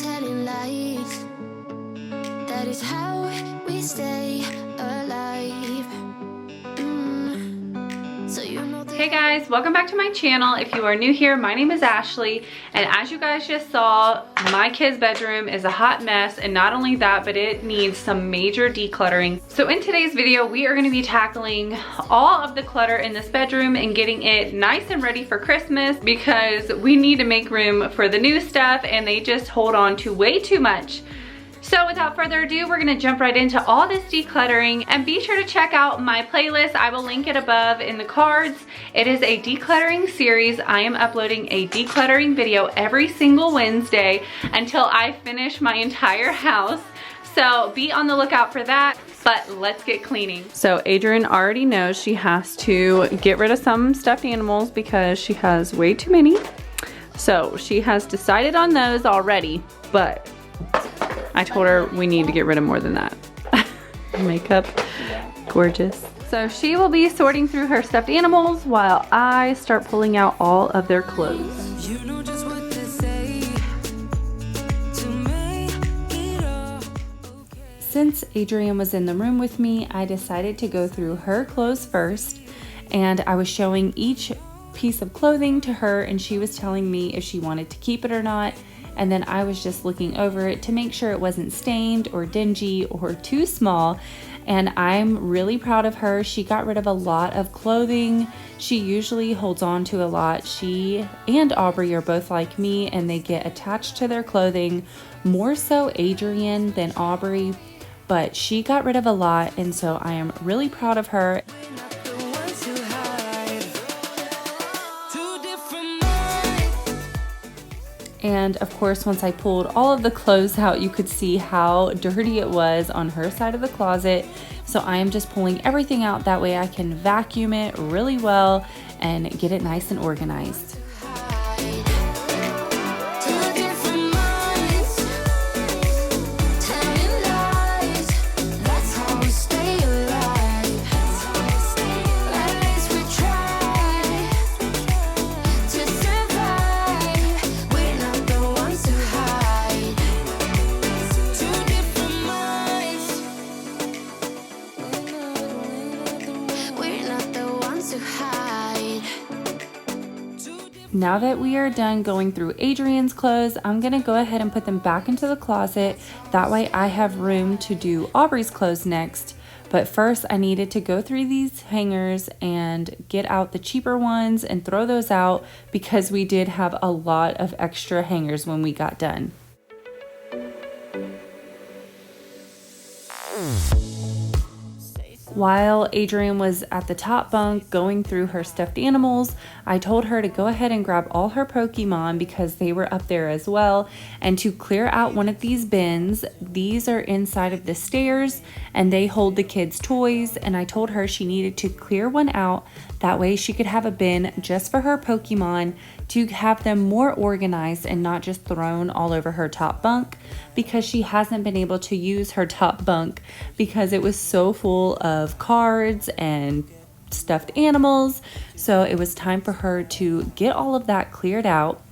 telling lies. That is how we stay alive. So you know that. Hey guys, welcome back to my channel. If you are new here, my name is Ashley, and as you guys just saw, my kid's bedroom is a hot mess, and not only that, but it needs some major decluttering. So in today's video, we are going to be tackling all of the clutter in this bedroom and getting it nice and ready for Christmas, because we need to make room for the new stuff and they just hold on to way too much. So without further ado, we're gonna jump right into all this decluttering, and be sure to check out my playlist. I will link it above in the cards. It is a decluttering series. I am uploading a decluttering video every single Wednesday until I finish my entire house. So be on the lookout for that, but let's get cleaning. So Adrian already knows she has to get rid of some stuffed animals because she has way too many. So she has decided on those already, but I told her we need to get rid of more than that. Makeup, gorgeous. So she will be sorting through her stuffed animals while I start pulling out all of their clothes. You know just what to say to make it all okay. Since Adrian was in the room with me, I decided to go through her clothes first, and I was showing each piece of clothing to her, and she was telling me if she wanted to keep it or not. And then I was just looking over it to make sure it wasn't stained or dingy or too small. And I'm really proud of her. She got rid of a lot of clothing. She usually holds on to a lot. She and Aubrey are both like me, and they get attached to their clothing, more so Adrian than Aubrey, but she got rid of a lot, and so I am really proud of her. We're not the ones who hide. Two different minds. And of course, once I pulled all of the clothes out, you could see how dirty it was on her side of the closet. So I am just pulling everything out. That way I can vacuum it really well and get it nice and organized. Two different minds, telling lies. That's how we stay alive. At least we try to survive. We're not the ones who hide. Two different minds. We're not the ones who hide. Now that we are done going through Adrian's clothes, I'm gonna go ahead and put them back into the closet. That way I have room to do Aubrey's clothes next. But first I needed to go through these hangers and get out the cheaper ones and throw those out, because we did have a lot of extra hangers when we got done. While Adrian was at the top bunk going through her stuffed animals, I told her to go ahead and grab all her Pokemon because they were up there as well, and to clear out one of these bins. These are inside of the stairs and they hold the kids' toys, and I told her she needed to clear one out. That way she could have a bin just for her Pokemon to have them more organized and not just thrown all over her top bunk, because she hasn't been able to use her top bunk because it was so full of cards and stuffed animals. So it was time for her to get all of that cleared out.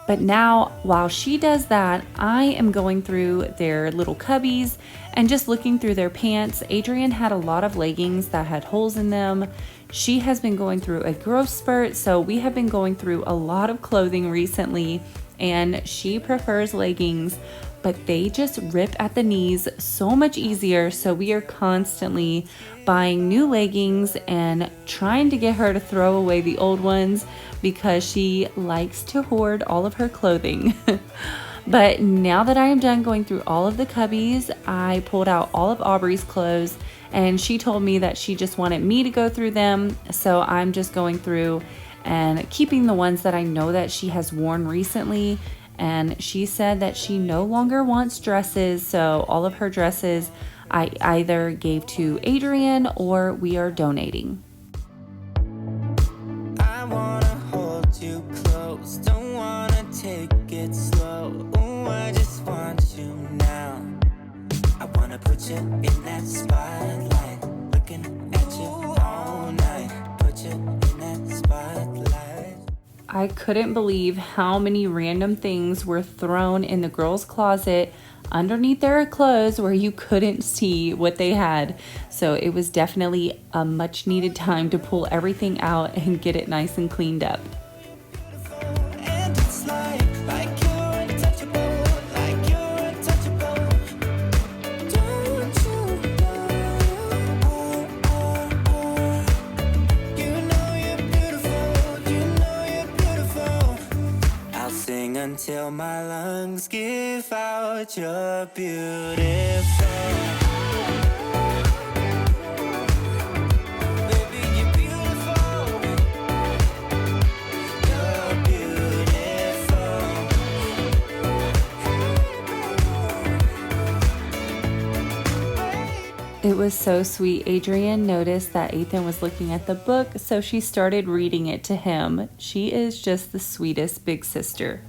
But now, while she does that, I am going through their little cubbies and just looking through their pants. Adrian had a lot of leggings that had holes in them. She has been going through a growth spurt, so we have been going through a lot of clothing recently, and she prefers leggings, but they just rip at the knees so much easier. So we are constantly buying new leggings and trying to get her to throw away the old ones because she likes to hoard all of her clothing. But now that I am done going through all of the cubbies, I pulled out all of Aubrey's clothes, and she told me that she just wanted me to go through them. So I'm just going through and keeping the ones that I know that she has worn recently. And she said that she no longer wants dresses, so all of her dresses I either gave to Adrian or we are donating. I wanna hold you close, don't wanna take it slow. Ooh, I just want you now. I wanna put you in that spotlight, looking at you all night. Put you in that spotlight. I couldn't believe how many random things were thrown in the girls' closet underneath their clothes where you couldn't see what they had. So it was definitely a much needed time to pull everything out and get it nice and cleaned up. And it's like you're untouchable, like you're untouchable. Don't you know? You know you're beautiful, you know you're beautiful. I'll sing until my lungs give out, you're beautiful. Baby, you're beautiful. You're beautiful. It was so sweet. Adrienne noticed that Ethan was looking at the book, so she started reading it to him. She is just the sweetest big sister.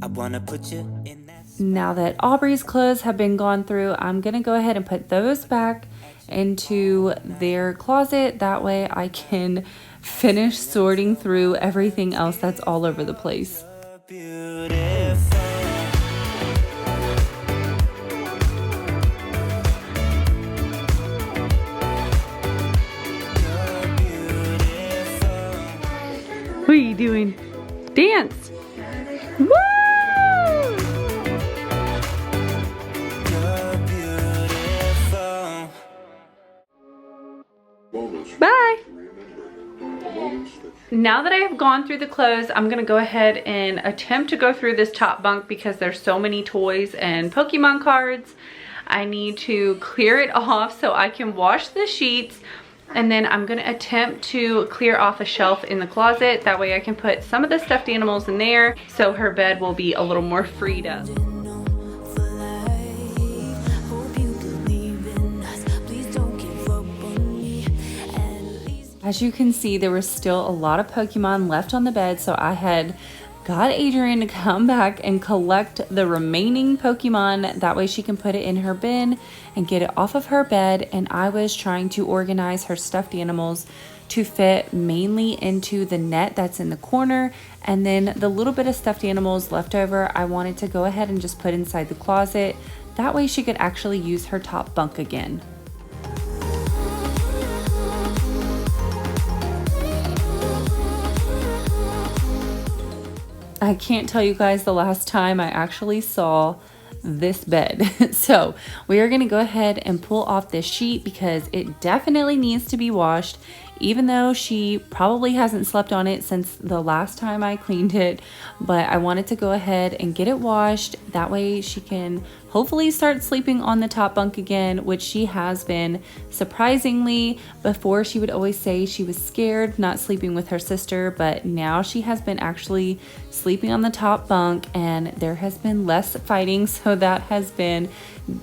I wanna put you in that. Now that Aubrey's clothes have been gone through, I'm going to go ahead and put those back into their closet. That way I can finish sorting through everything else that's all over the place. Beautiful. You're beautiful. What are you doing? Dance! Woo! You're beautiful. Bye! Now that I have gone through the clothes, I'm going to go ahead and attempt to go through this top bunk because there's so many toys and Pokemon cards. I need to clear it off so I can wash the sheets, and then I'm going to attempt to clear off a shelf in the closet. That way I can put some of the stuffed animals in there so her bed will be a little more freed up. As you can see, there was still a lot of Pokemon left on the bed, so I had got Adrienne to come back and collect the remaining Pokemon. That way she can put it in her bin and get it off of her bed. And I was trying to organize her stuffed animals to fit mainly into the net that's in the corner. And then the little bit of stuffed animals left over, I wanted to go ahead and just put inside the closet. That way she could actually use her top bunk again. I can't tell you guys the last time I actually saw this bed. So we are going to go ahead and pull off this sheet because it definitely needs to be washed, even though she probably hasn't slept on it since the last time I cleaned it. But I wanted to go ahead and get it washed. That way she can hopefully start sleeping on the top bunk again, which she has been. Surprisingly, before she would always say she was scared not sleeping with her sister, but now she has been actually sleeping on the top bunk and there has been less fighting, so that has been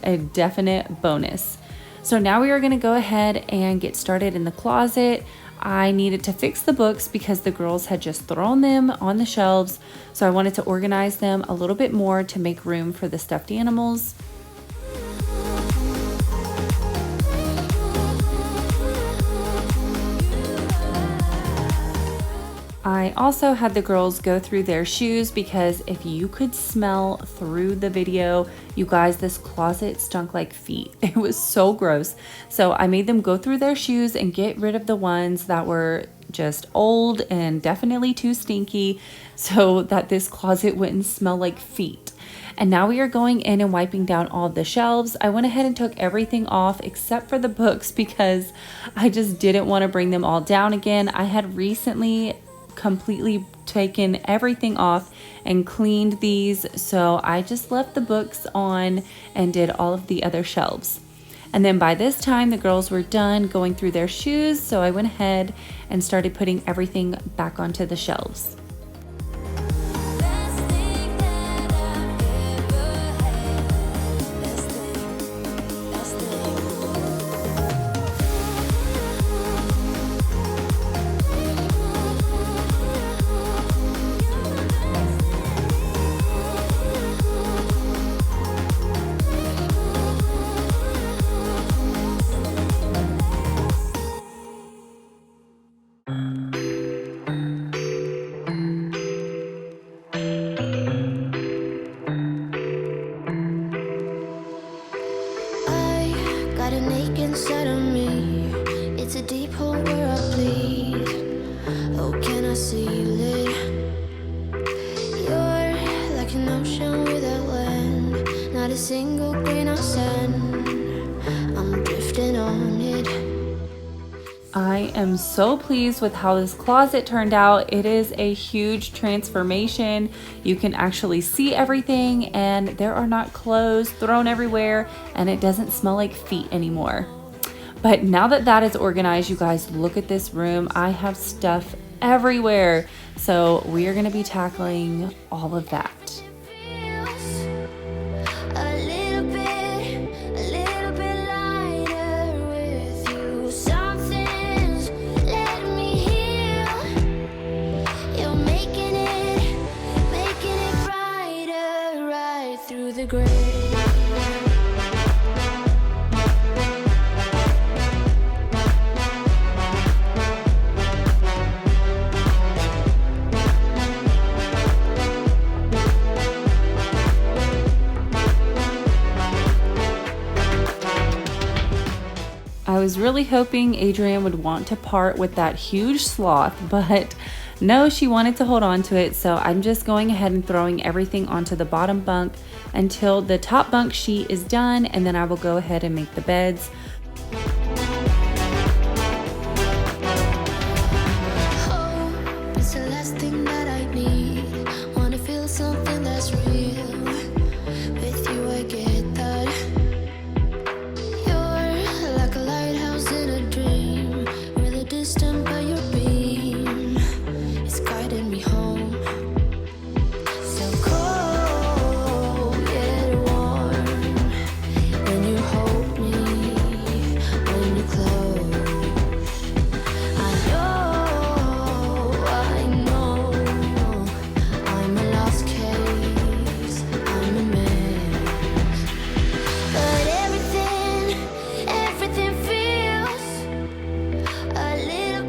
a definite bonus. So now we are going to go ahead and get started in the closet. I needed to fix the books because the girls had just thrown them on the shelves, so I wanted to organize them a little bit more to make room for the stuffed animals. I also had the girls go through their shoes because if you could smell through the video, you guys, this closet stunk like feet. It was so gross. So I made them go through their shoes and get rid of the ones that were just old and definitely too stinky so that this closet wouldn't smell like feet. And now we are going in and wiping down all of the shelves. I went ahead and took everything off except for the books because I just didn't want to bring them all down again. I had recently completely taken everything off and cleaned these, so I just left the books on and did all of the other shelves. And then by this time the girls were done going through their shoes, so I went ahead and started putting everything back onto the shelves. Fighting ache inside of me. It's a deep hole where I bleed. Oh, can I seal it? You're like an ocean without land. Not a single grain of sand. I'm drifting on it. I am so pleased with how this closet turned out. It is a huge transformation. You can actually see everything and there are not clothes thrown everywhere and it doesn't smell like feet anymore. But now that that is organized, you guys, look at this room. I have stuff everywhere. So we are going to be tackling all of that. I was really hoping Adrienne would want to part with that huge sloth, but no, she wanted to hold on to it. So I'm just going ahead and throwing everything onto the bottom bunk until the top bunk sheet is done, and then I will go ahead and make the beds. It's the last thing that I need. Wanna feel something that's real. With you I get that. You're like a lighthouse in a dream. Really distant but your beam is guiding me home. So cold yet warm. When you hold me, when you close, I know I'm a lost case, I'm a mess. But everything feels a little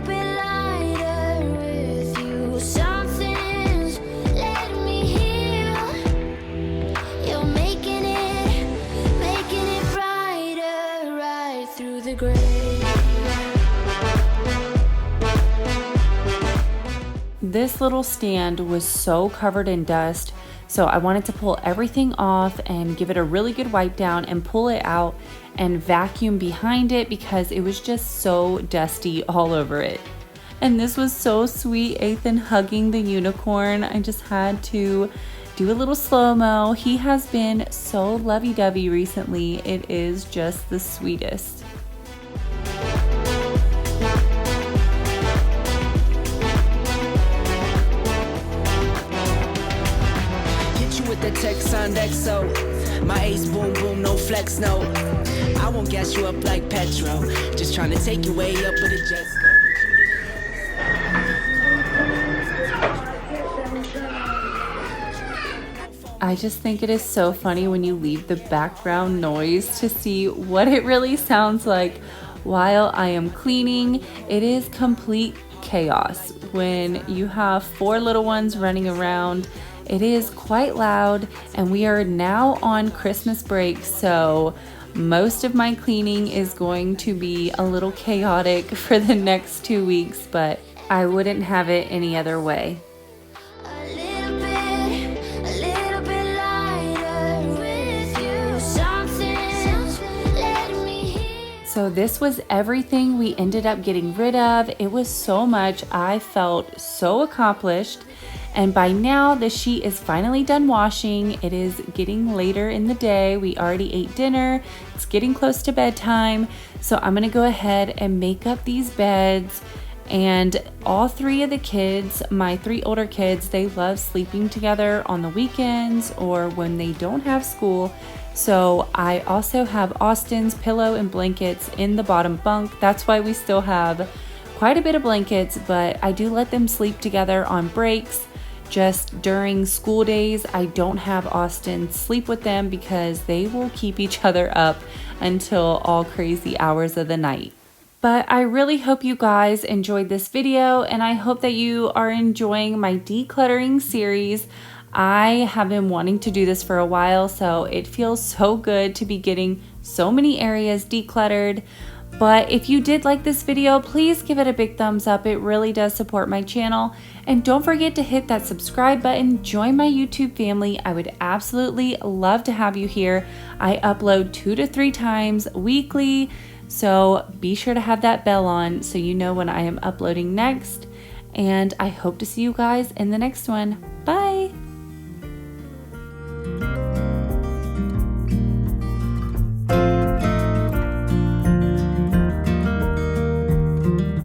bit lighter with you. Something's letting me heal. You're making it brighter right through the gray. This little stand was so covered in dust, so I wanted to pull everything off and give it a really good wipe down and pull it out and vacuum behind it because it was just so dusty all over it. And this was so sweet, Ethan hugging the unicorn. I just had to do a little slow-mo. He has been so lovey-dovey recently. It is just the sweetest. Hit you with the text on XO. My ace boom boom, no flex, no. I won't gas you up like petrol. Just trying to take you way up with a jet ski. I just think it is so funny when you leave the background noise to see what it really sounds like while I am cleaning. It is complete chaos. When you have 4 little ones running around, it is quite loud, and we are now on Christmas break, so most of my cleaning is going to be a little chaotic for the next 2 weeks, but I wouldn't have it any other way. A little bit lighter with you. Something's letting me heal. So this was everything we ended up getting rid of. It was so much. I felt so accomplished. And by now the sheet is finally done washing. It is getting later in the day. We already ate dinner. It's getting close to bedtime. So I'm gonna go ahead and make up these beds. And all 3 of the kids, my 3 older kids, they love sleeping together on the weekends or when they don't have school. So I also have Austin's pillow and blankets in the bottom bunk. That's why we still have quite a bit of blankets, but I do let them sleep together on breaks. Just during school days, I don't have Austin sleep with them because they will keep each other up until all crazy hours of the night. But I really hope you guys enjoyed this video, and I hope that you are enjoying my decluttering series. I have been wanting to do this for a while, so it feels so good to be getting so many areas decluttered. But if you did like this video, please give it a big thumbs up. It really does support my channel. And don't forget to hit that subscribe button. Join my YouTube family. I would absolutely love to have you here. I upload 2 to 3 times weekly, so be sure to have that bell on so you know when I am uploading next. And I hope to see you guys in the next one. Bye!